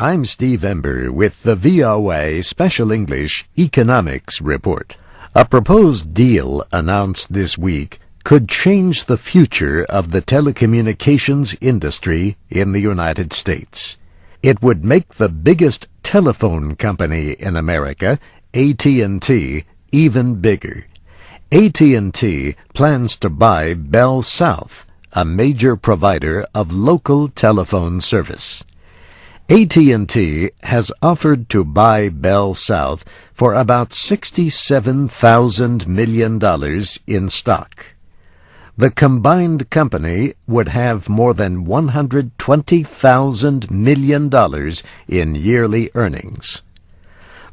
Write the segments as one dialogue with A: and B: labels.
A: I'm Steve Ember with the VOA Special English Economics Report. A proposed deal announced this week could change the future of the telecommunications industry in the United States. It would make the biggest telephone company in America, AT&T, even bigger. AT&T plans to buy BellSouth, a major provider of local telephone service. AT&T has offered to buy BellSouth for about $67,000 million in stock. The combined company would have more than $120,000 million in yearly earnings.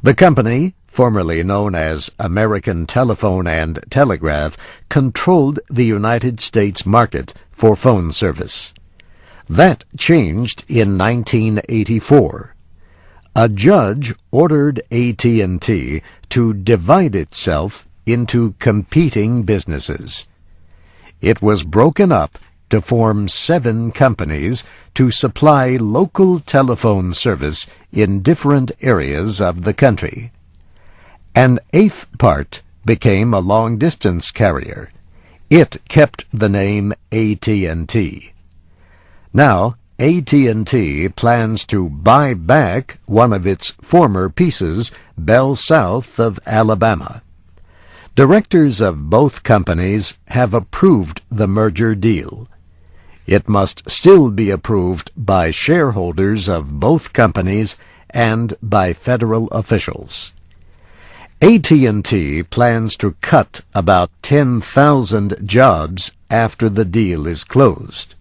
A: The company, formerly known as American Telephone and Telegraph, controlled the United States market for phone service. That changed in 1984. A judge ordered AT&T to divide itself into competing businesses. It was broken up to form 7 companies to supply local telephone service in different areas of the country. An 8th part became a long-distance carrier. It kept the name AT&T. Now, AT&T plans to buy back one of its former pieces, BellSouth of Alabama. Directors of both companies have approved the merger deal. It must still be approved by shareholders of both companies and by federal officials. AT&T plans to cut about 10,000 jobs after the deal is closed.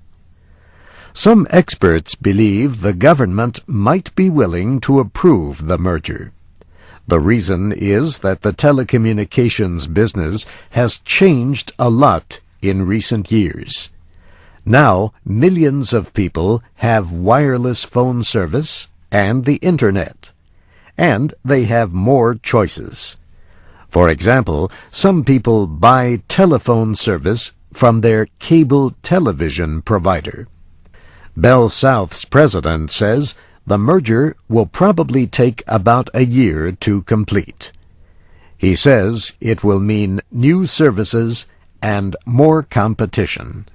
A: Some experts believe the government might be willing to approve the merger. The reason is that the telecommunications business has changed a lot in recent years. Now, millions of people have wireless phone service and the Internet, and they have more choices. For example, some people buy telephone service from their cable television provider. BellSouth's president says the merger will probably take about a year to complete. He says it will mean new services and more competition.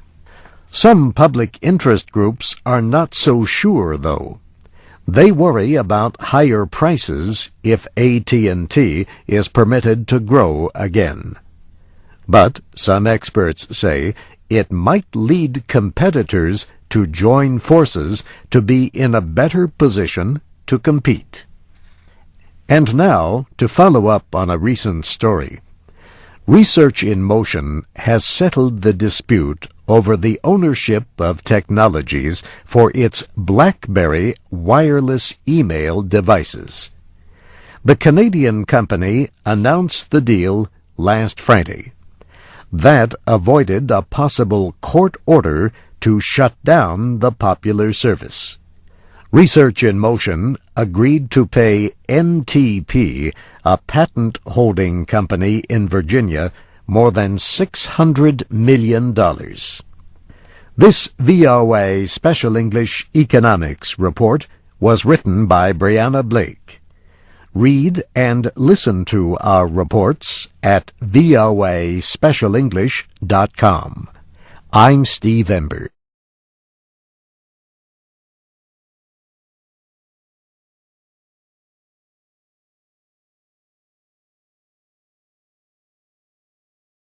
A: Some public interest groups are not so sure, though. They worry about higher prices if AT&T is permitted to grow again. But some experts say it might lead competitors to join forces to be in a better position to compete. And now, to follow up on a recent story. Research in Motion has settled the dispute over the ownership of technologies for its BlackBerry wireless email devices. The Canadian company announced the deal last Friday. That avoided a possible court order to shut down the popular service. Research in Motion agreed to pay NTP, a patent-holding company in Virginia, more than $600 million. This VOA Special English Economics Report was written by Brianna Blake. Read and listen to our reports at voaspecialenglish.com. I'm Steve Ember.